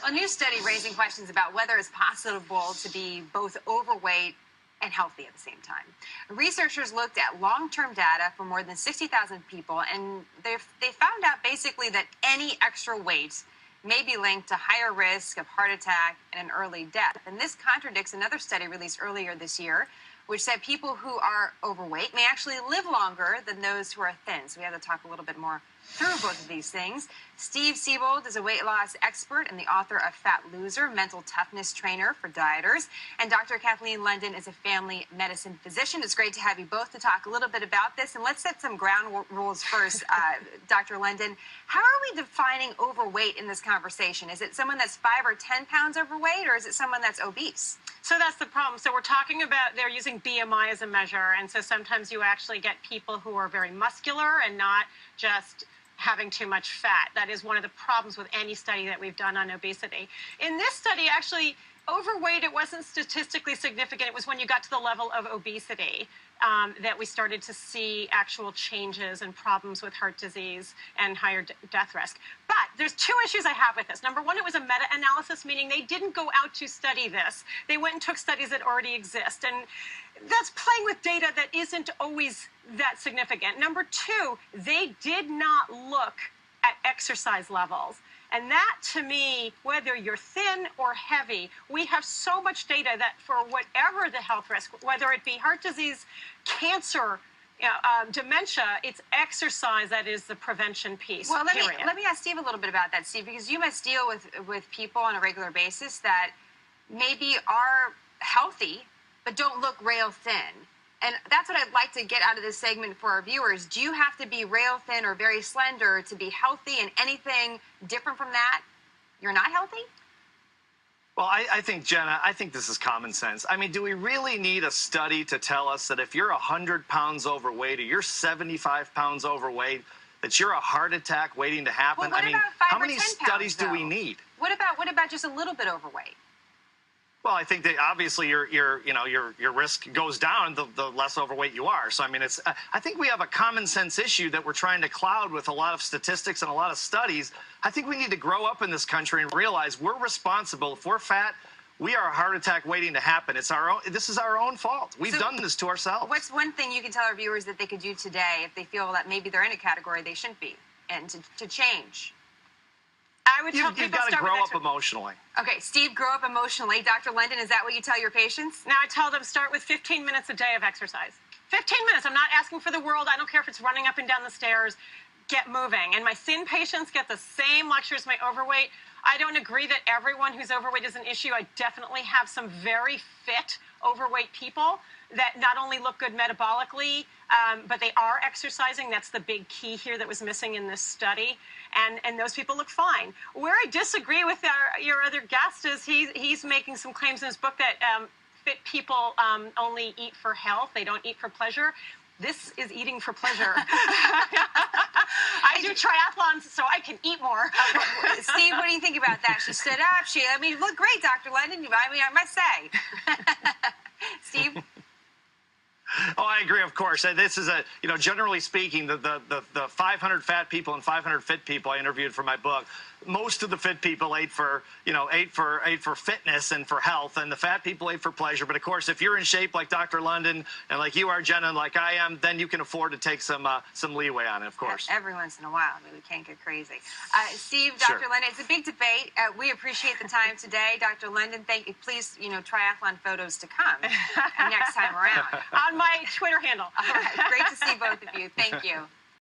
A new study raising questions about whether it's possible to be both overweight and healthy at the same time. Researchers looked at long-term data for more than 60,000 people, and they found out basically that any extra weight may be linked to higher risk of heart attack and an early death. And this contradicts another study released earlier this year, which said people who are overweight may actually live longer than those who are thin. So we have to talk a little bit more through both of these things. Steve Siebold is a weight loss expert and the author of Fat Loser, mental toughness trainer for dieters. And Dr. Kathleen London is a family medicine physician. It's great to have you both to talk a little bit about this. And let's set some ground rules first, Dr. London. How are we defining overweight in this conversation? Is it someone that's 5 or 10 pounds overweight, or is it someone that's obese? So that's the problem. So we're talking about, they're using BMI as a measure. And so sometimes you actually get people who are very muscular and not just having too much fat. That is one of the problems with any study that we've done on obesity. In this study, actually, overweight, it wasn't statistically significant. It was when you got to the level of obesity that we started to see actual changes and problems with heart disease and higher death risk. But there's two issues I have with this. Number one, it was a meta-analysis, meaning they didn't go out to study this. They went and took studies that already exist. And that's playing with data that isn't always that significant. Number two, they did not look at exercise levels. And that, to me, whether you're thin or heavy, we have so much data that for whatever the health risk, whether it be heart disease, cancer, dementia, it's exercise that is the prevention piece. Well, let me ask Steve a little bit about that, Steve, because you must deal with people on a regular basis that maybe are healthy but don't look rail thin. And that's what I'd like to get out of this segment for our viewers. Do you have to be rail thin or very slender to be healthy, and anything different from that, you're not healthy? Well, I think, Jenna, I think this is common sense. I mean, do we really need a study to tell us that if you're 100 pounds overweight or you're 75 pounds overweight, that you're a heart attack waiting to happen? Well, what I mean, about 5 how or many 10 studies pounds, do we need? What about just a little bit overweight? Well, I think that obviously your risk goes down the less overweight you are. So I mean, I think we have a common sense issue that we're trying to cloud with a lot of statistics and a lot of studies. I think we need to grow up in this country and realize we're responsible. If we're fat, we are a heart attack waiting to happen. It's our own. This is our own fault. We've done this to ourselves. What's one thing you can tell our viewers that they could do today if they feel that maybe they're in a category they shouldn't be, and to change? I would tell You've got to grow up emotionally. Okay, Steve, grow up emotionally. Dr. London, is that what you tell your patients? Now I tell them start with 15 minutes a day of exercise. 15 minutes. I'm not asking for the world. I don't care if it's running up and down the stairs. Get moving. And my thin patients get the same lecture as my overweight. I don't agree that everyone who's overweight is an issue. I definitely have some very fit overweight people that not only look good metabolically, but they are exercising. That's the big key here that was missing in this study. And those people look fine. Where I disagree with your other guest is he's making some claims in his book that fit people only eat for health. They don't eat for pleasure. This is eating for pleasure. I do triathlons so I can eat more. Steve, what do you think about that? She stood up. You look great, Dr. London. I must say. Steve? Oh, I agree, of course. This is generally speaking, the 500 fat people and 500 fit people I interviewed for my book, most of the fit people ate for fitness and for health, and the fat people ate for pleasure. But of course, if you're in shape like Dr. London and like you are, Jenna, and like I am, then you can afford to take some leeway on it, of course. Every once in a while, we can't get crazy. Steve, Dr. Sure. London, it's a big debate. We appreciate the time today. Dr. London, thank you. Please, triathlon photos to come next time around. On my Twitter handle. All right, great to see both of you. Thank you.